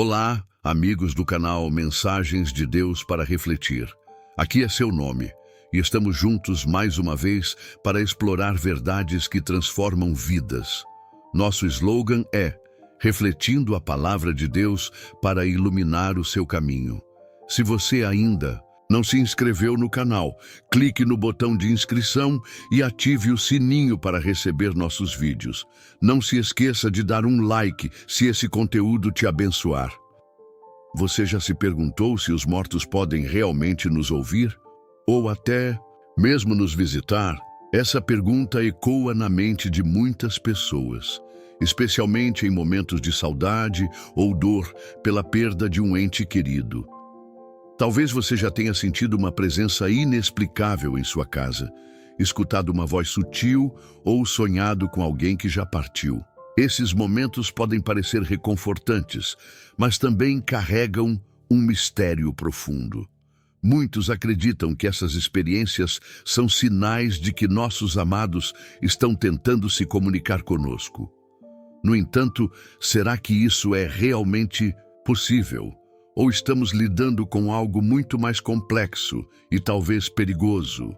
Olá, amigos do canal Mensagens de Deus para Refletir. Aqui é seu nome e estamos juntos mais uma vez para explorar verdades que transformam vidas. Nosso slogan é Refletindo a Palavra de Deus para iluminar o seu caminho. Se você ainda não se inscreveu no canal, clique no botão de inscrição e ative o sininho para receber nossos vídeos. Não se esqueça de dar um like se esse conteúdo te abençoar. Você já se perguntou se os mortos podem realmente nos ouvir? Ou até mesmo nos visitar? Essa pergunta ecoa na mente de muitas pessoas, especialmente em momentos de saudade ou dor pela perda de um ente querido. Talvez você já tenha sentido uma presença inexplicável em sua casa, escutado uma voz sutil ou sonhado com alguém que já partiu. Esses momentos podem parecer reconfortantes, mas também carregam um mistério profundo. Muitos acreditam que essas experiências são sinais de que nossos amados estão tentando se comunicar conosco. No entanto, será que isso é realmente possível? Ou estamos lidando com algo muito mais complexo e talvez perigoso?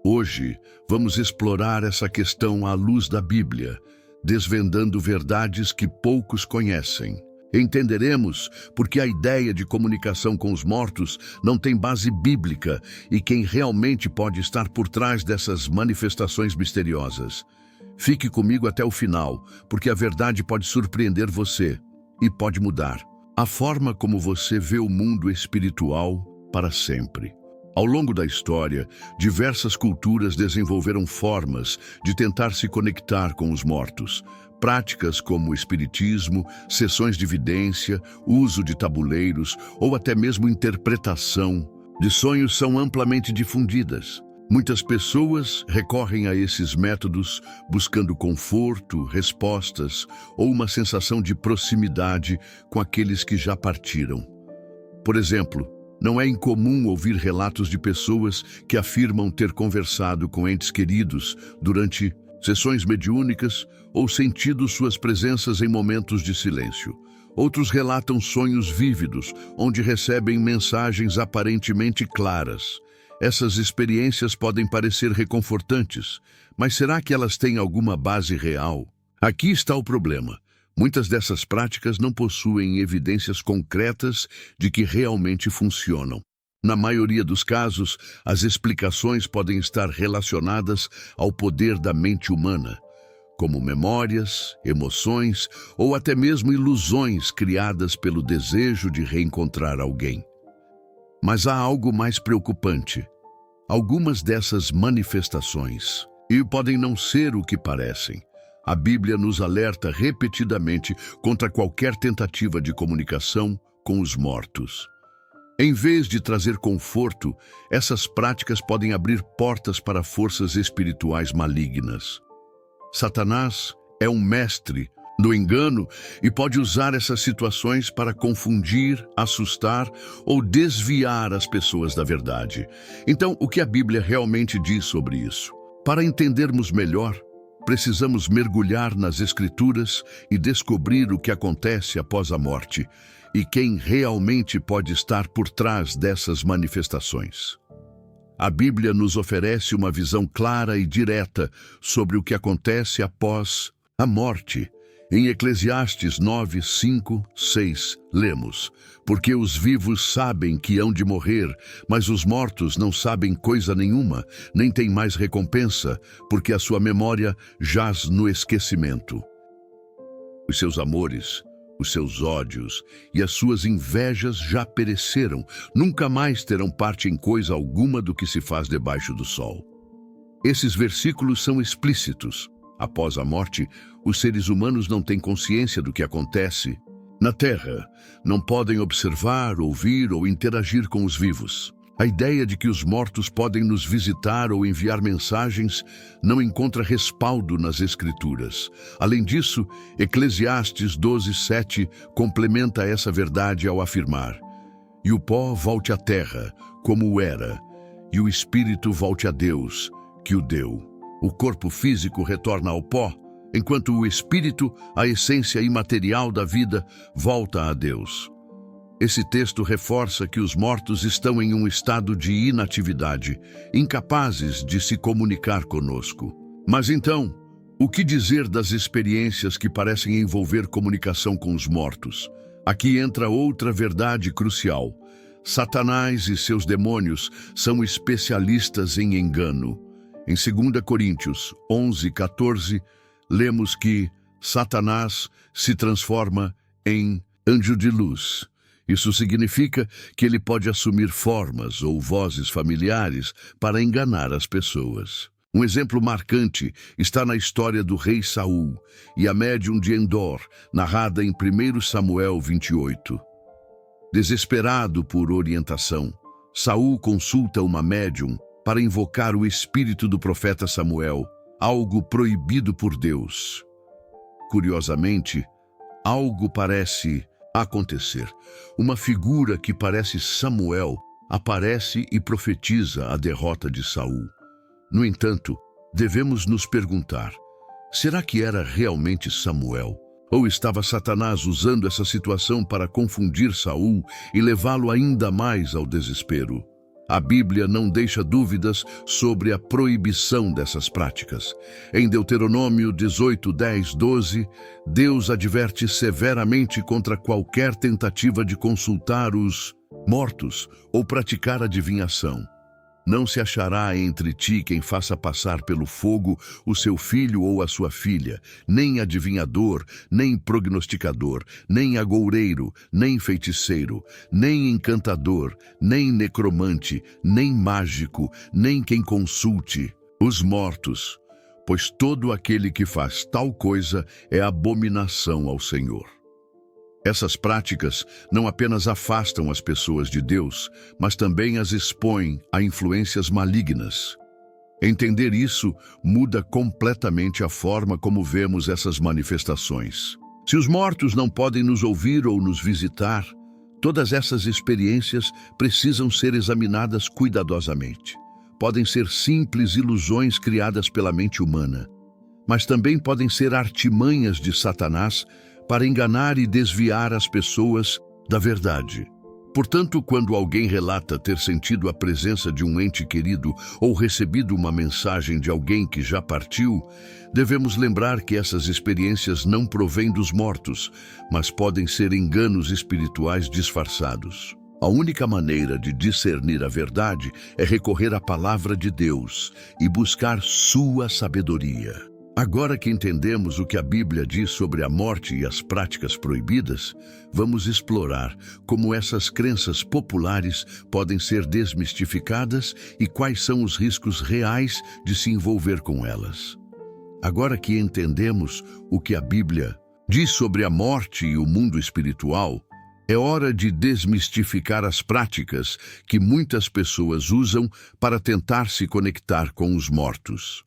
Hoje, vamos explorar essa questão à luz da Bíblia, desvendando verdades que poucos conhecem. Entenderemos porque a ideia de comunicação com os mortos não tem base bíblica e quem realmente pode estar por trás dessas manifestações misteriosas. Fique comigo até o final, porque a verdade pode surpreender você e pode mudar a forma como você vê o mundo espiritual para sempre. Ao longo da história, diversas culturas desenvolveram formas de tentar se conectar com os mortos. Práticas como o espiritismo, sessões de vidência, uso de tabuleiros ou até mesmo interpretação de sonhos são amplamente difundidas. Muitas pessoas recorrem a esses métodos buscando conforto, respostas ou uma sensação de proximidade com aqueles que já partiram. Por exemplo, não é incomum ouvir relatos de pessoas que afirmam ter conversado com entes queridos durante sessões mediúnicas ou sentido suas presenças em momentos de silêncio. Outros relatam sonhos vívidos, onde recebem mensagens aparentemente claras. Essas experiências podem parecer reconfortantes, mas será que elas têm alguma base real? Aqui está o problema. Muitas dessas práticas não possuem evidências concretas de que realmente funcionam. Na maioria dos casos, as explicações podem estar relacionadas ao poder da mente humana, como memórias, emoções ou até mesmo ilusões criadas pelo desejo de reencontrar alguém. Mas há algo mais preocupante. Algumas dessas manifestações podem não ser o que parecem. A Bíblia nos alerta repetidamente contra qualquer tentativa de comunicação com os mortos. Em vez de trazer conforto, essas práticas podem abrir portas para forças espirituais malignas. Satanás é um mestre do engano e pode usar essas situações para confundir, assustar ou desviar as pessoas da verdade. Então, o que a Bíblia realmente diz sobre isso? Para entendermos melhor, precisamos mergulhar nas Escrituras e descobrir o que acontece após a morte e quem realmente pode estar por trás dessas manifestações. A Bíblia nos oferece uma visão clara e direta sobre o que acontece após a morte. Em Eclesiastes 9, 5, 6, lemos: Porque os vivos sabem que hão de morrer, mas os mortos não sabem coisa nenhuma, nem têm mais recompensa, porque a sua memória jaz no esquecimento. Os seus amores, os seus ódios e as suas invejas já pereceram, nunca mais terão parte em coisa alguma do que se faz debaixo do sol. Esses versículos são explícitos. Após a morte, os seres humanos não têm consciência do que acontece na Terra. Não podem observar, ouvir ou interagir com os vivos. A ideia de que os mortos podem nos visitar ou enviar mensagens não encontra respaldo nas Escrituras. Além disso, Eclesiastes 12, 7 complementa essa verdade ao afirmar: E o pó volte à terra, como era, e o espírito volte a Deus, que o deu. O corpo físico retorna ao pó, enquanto o espírito, a essência imaterial da vida, volta a Deus. Esse texto reforça que os mortos estão em um estado de inatividade, incapazes de se comunicar conosco. Mas então, o que dizer das experiências que parecem envolver comunicação com os mortos? Aqui entra outra verdade crucial. Satanás e seus demônios são especialistas em engano. Em 2 Coríntios 11:14, lemos que Satanás se transforma em anjo de luz. Isso significa que ele pode assumir formas ou vozes familiares para enganar as pessoas. Um exemplo marcante está na história do rei Saul e a médium de Endor, narrada em 1 Samuel 28. Desesperado por orientação, Saul consulta uma médium para invocar o espírito do profeta Samuel, algo proibido por Deus. Curiosamente, algo parece acontecer. Uma figura que parece Samuel aparece e profetiza a derrota de Saul. No entanto, devemos nos perguntar, será que era realmente Samuel? Ou estava Satanás usando essa situação para confundir Saul e levá-lo ainda mais ao desespero? A Bíblia não deixa dúvidas sobre a proibição dessas práticas. Em Deuteronômio 18:10-12, Deus adverte severamente contra qualquer tentativa de consultar os mortos ou praticar adivinhação. Não se achará entre ti quem faça passar pelo fogo o seu filho ou a sua filha, nem adivinhador, nem prognosticador, nem agoureiro, nem feiticeiro, nem encantador, nem necromante, nem mágico, nem quem consulte os mortos, pois todo aquele que faz tal coisa é abominação ao Senhor. Essas práticas não apenas afastam as pessoas de Deus, mas também as expõem a influências malignas. Entender isso muda completamente a forma como vemos essas manifestações. Se os mortos não podem nos ouvir ou nos visitar, todas essas experiências precisam ser examinadas cuidadosamente. Podem ser simples ilusões criadas pela mente humana, mas também podem ser artimanhas de Satanás para enganar e desviar as pessoas da verdade. Portanto, quando alguém relata ter sentido a presença de um ente querido ou recebido uma mensagem de alguém que já partiu, devemos lembrar que essas experiências não provêm dos mortos, mas podem ser enganos espirituais disfarçados. A única maneira de discernir a verdade é recorrer à palavra de Deus e buscar sua sabedoria. Agora que entendemos o que a Bíblia diz sobre a morte e as práticas proibidas, vamos explorar como essas crenças populares podem ser desmistificadas e quais são os riscos reais de se envolver com elas. Agora que entendemos o que a Bíblia diz sobre a morte e o mundo espiritual, é hora de desmistificar as práticas que muitas pessoas usam para tentar se conectar com os mortos.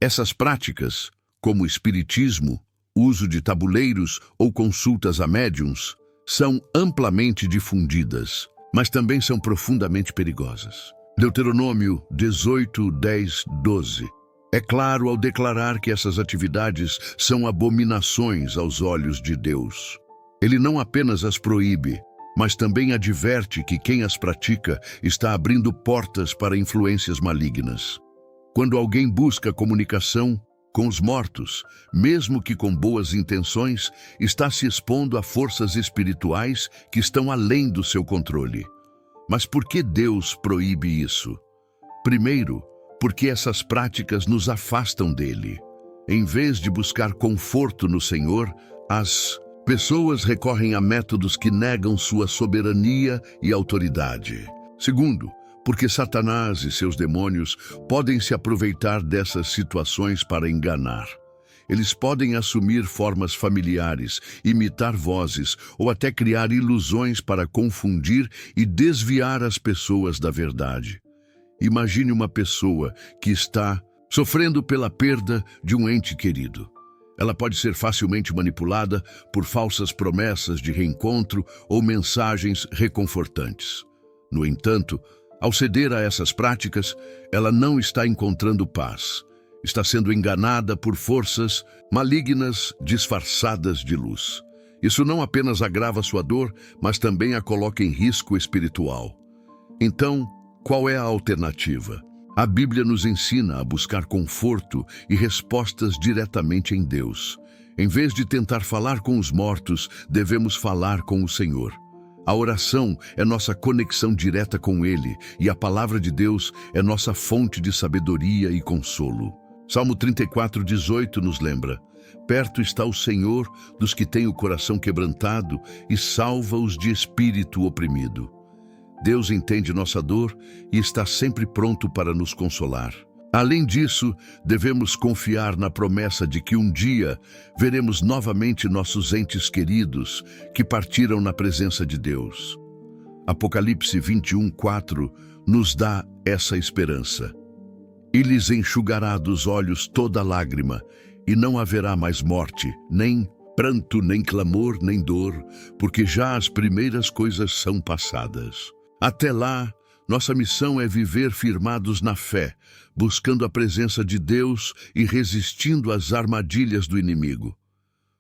Essas práticas, como o espiritismo, uso de tabuleiros ou consultas a médiuns, são amplamente difundidas, mas também são profundamente perigosas. Deuteronômio 18:10-12 é claro ao declarar que essas atividades são abominações aos olhos de Deus. Ele não apenas as proíbe, mas também adverte que quem as pratica está abrindo portas para influências malignas. Quando alguém busca comunicação com os mortos, mesmo que com boas intenções, está se expondo a forças espirituais que estão além do seu controle. Mas por que Deus proíbe isso? Primeiro, porque essas práticas nos afastam dele. Em vez de buscar conforto no Senhor, as pessoas recorrem a métodos que negam sua soberania e autoridade. Segundo, porque Satanás e seus demônios podem se aproveitar dessas situações para enganar. Eles podem assumir formas familiares, imitar vozes ou até criar ilusões para confundir e desviar as pessoas da verdade. Imagine uma pessoa que está sofrendo pela perda de um ente querido. Ela pode ser facilmente manipulada por falsas promessas de reencontro ou mensagens reconfortantes. No entanto, ao ceder a essas práticas, ela não está encontrando paz. Está sendo enganada por forças malignas disfarçadas de luz. Isso não apenas agrava sua dor, mas também a coloca em risco espiritual. Então, qual é a alternativa? A Bíblia nos ensina a buscar conforto e respostas diretamente em Deus. Em vez de tentar falar com os mortos, devemos falar com o Senhor. A oração é nossa conexão direta com Ele e a palavra de Deus é nossa fonte de sabedoria e consolo. Salmo 34:18 nos lembra: perto está o Senhor dos que têm o coração quebrantado e salva-os de espírito oprimido. Deus entende nossa dor e está sempre pronto para nos consolar. Além disso, devemos confiar na promessa de que um dia veremos novamente nossos entes queridos que partiram na presença de Deus. Apocalipse 21:4 nos dá essa esperança. E lhes enxugará dos olhos toda lágrima, e não haverá mais morte, nem pranto, nem clamor, nem dor, porque já as primeiras coisas são passadas. Até lá, nossa missão é viver firmados na fé, buscando a presença de Deus e resistindo às armadilhas do inimigo.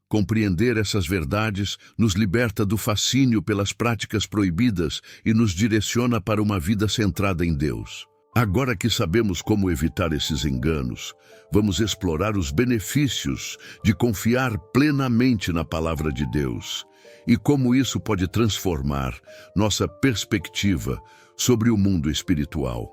Compreender essas verdades nos liberta do fascínio pelas práticas proibidas e nos direciona para uma vida centrada em Deus. Agora que sabemos como evitar esses enganos, vamos explorar os benefícios de confiar plenamente na palavra de Deus e como isso pode transformar nossa perspectiva sobre o mundo espiritual.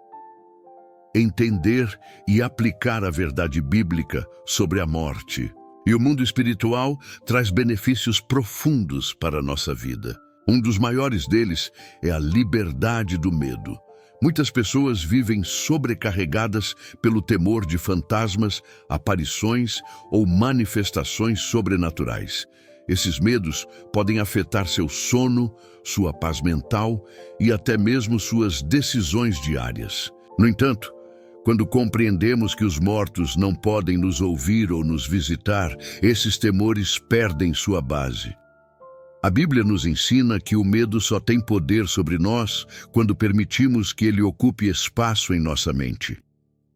Entender e aplicar a verdade bíblica sobre a morte e o mundo espiritual traz benefícios profundos para a nossa vida. Um dos maiores deles é a liberdade do medo. Muitas pessoas vivem sobrecarregadas pelo temor de fantasmas, aparições ou manifestações sobrenaturais. Esses medos podem afetar seu sono, sua paz mental e até mesmo suas decisões diárias. No entanto, quando compreendemos que os mortos não podem nos ouvir ou nos visitar, esses temores perdem sua base. A Bíblia nos ensina que o medo só tem poder sobre nós quando permitimos que ele ocupe espaço em nossa mente.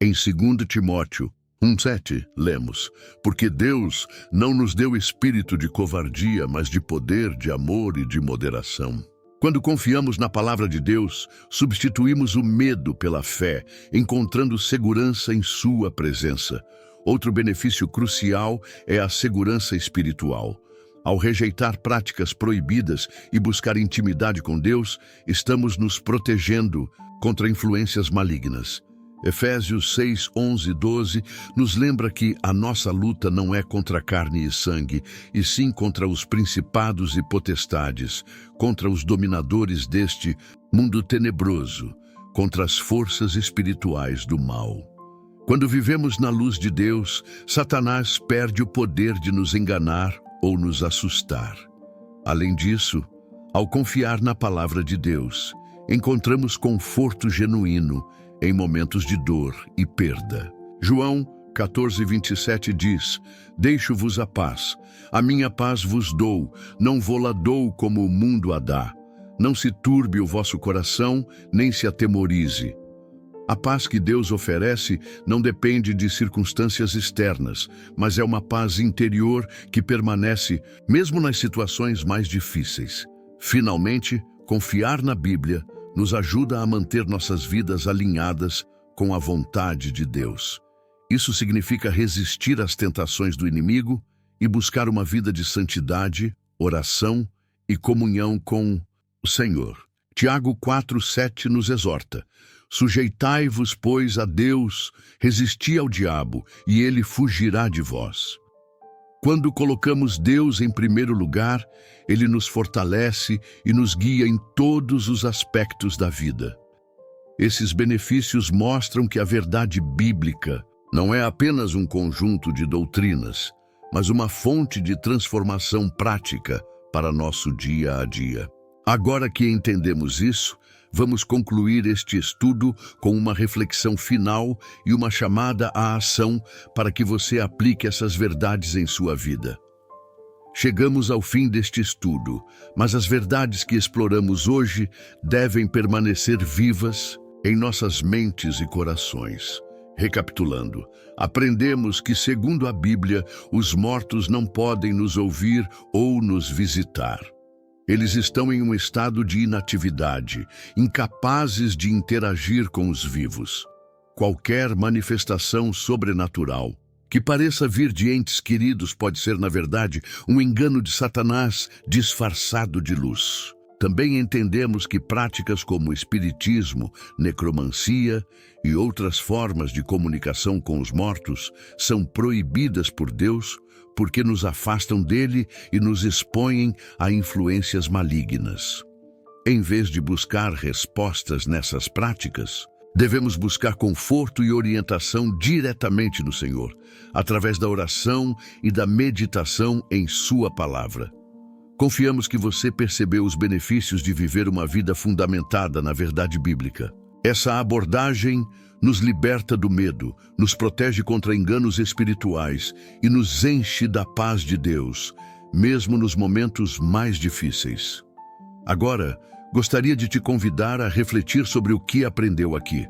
Em 2 Timóteo 1:7, lemos: porque Deus não nos deu espírito de covardia, mas de poder, de amor e de moderação. Quando confiamos na palavra de Deus, substituímos o medo pela fé, encontrando segurança em sua presença. Outro benefício crucial é a segurança espiritual. Ao rejeitar práticas proibidas e buscar intimidade com Deus, estamos nos protegendo contra influências malignas. Efésios 6:11-12 nos lembra que a nossa luta não é contra carne e sangue, e sim contra os principados e potestades, contra os dominadores deste mundo tenebroso, contra as forças espirituais do mal. Quando vivemos na luz de Deus, Satanás perde o poder de nos enganar ou nos assustar. Além disso, ao confiar na palavra de Deus, encontramos conforto genuíno em momentos de dor e perda. João 14:27 diz: deixo-vos a minha paz vos dou, não vô-la dou como o mundo a dá. Não se turbe o vosso coração, nem se atemorize. A paz que Deus oferece não depende de circunstâncias externas, mas é uma paz interior que permanece mesmo nas situações mais difíceis. Finalmente, confiar na Bíblia nos ajuda a manter nossas vidas alinhadas com a vontade de Deus. Isso significa resistir às tentações do inimigo e buscar uma vida de santidade, oração e comunhão com o Senhor. Tiago 4:7 nos exorta: sujeitai-vos, pois, a Deus, resisti ao diabo, e ele fugirá de vós. Quando colocamos Deus em primeiro lugar, ele nos fortalece e nos guia em todos os aspectos da vida. Esses benefícios mostram que a verdade bíblica não é apenas um conjunto de doutrinas, mas uma fonte de transformação prática para nosso dia a dia. Agora que entendemos isso, vamos concluir este estudo com uma reflexão final e uma chamada à ação para que você aplique essas verdades em sua vida. Chegamos ao fim deste estudo, mas as verdades que exploramos hoje devem permanecer vivas em nossas mentes e corações. Recapitulando, aprendemos que, segundo a Bíblia, os mortos não podem nos ouvir ou nos visitar. Eles estão em um estado de inatividade, incapazes de interagir com os vivos. Qualquer manifestação sobrenatural que pareça vir de entes queridos pode ser, na verdade, um engano de Satanás disfarçado de luz. Também entendemos que práticas como espiritismo, necromancia e outras formas de comunicação com os mortos são proibidas por Deus porque nos afastam dele e nos expõem a influências malignas. Em vez de buscar respostas nessas práticas, devemos buscar conforto e orientação diretamente no Senhor, através da oração e da meditação em Sua palavra. Confiamos que você percebeu os benefícios de viver uma vida fundamentada na verdade bíblica. Essa abordagem nos liberta do medo, nos protege contra enganos espirituais e nos enche da paz de Deus, mesmo nos momentos mais difíceis. Agora, gostaria de te convidar a refletir sobre o que aprendeu aqui.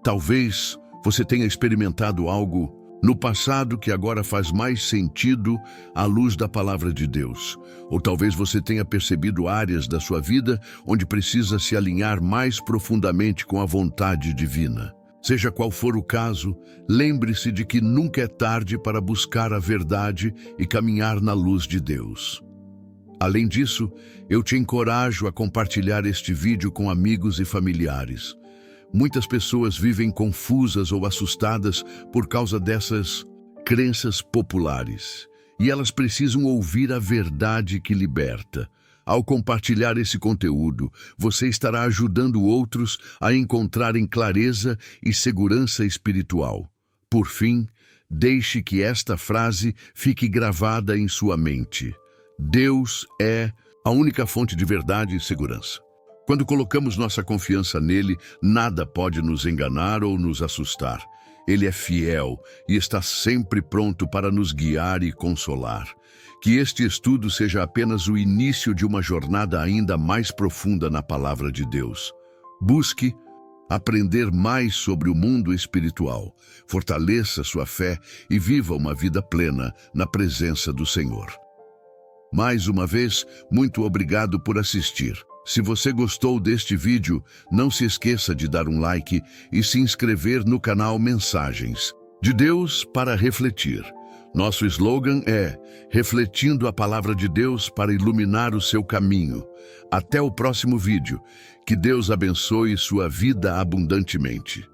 Talvez você tenha experimentado algo no passado que agora faz mais sentido à luz da palavra de Deus. Ou talvez você tenha percebido áreas da sua vida onde precisa se alinhar mais profundamente com a vontade divina. Seja qual for o caso, lembre-se de que nunca é tarde para buscar a verdade e caminhar na luz de Deus. Além disso, eu te encorajo a compartilhar este vídeo com amigos e familiares. Muitas pessoas vivem confusas ou assustadas por causa dessas crenças populares, e elas precisam ouvir a verdade que liberta. Ao compartilhar esse conteúdo, você estará ajudando outros a encontrarem clareza e segurança espiritual. Por fim, deixe que esta frase fique gravada em sua mente. Deus é a única fonte de verdade e segurança. Quando colocamos nossa confiança nele, nada pode nos enganar ou nos assustar. Ele é fiel e está sempre pronto para nos guiar e consolar. Que este estudo seja apenas o início de uma jornada ainda mais profunda na palavra de Deus. Busque aprender mais sobre o mundo espiritual, fortaleça sua fé e viva uma vida plena na presença do Senhor. Mais uma vez, muito obrigado por assistir. Se você gostou deste vídeo, não se esqueça de dar um like e se inscrever no canal Mensagens de Deus para refletir. Nosso slogan é Refletindo a Palavra de Deus para iluminar o seu caminho. Até o próximo vídeo. Que Deus abençoe sua vida abundantemente.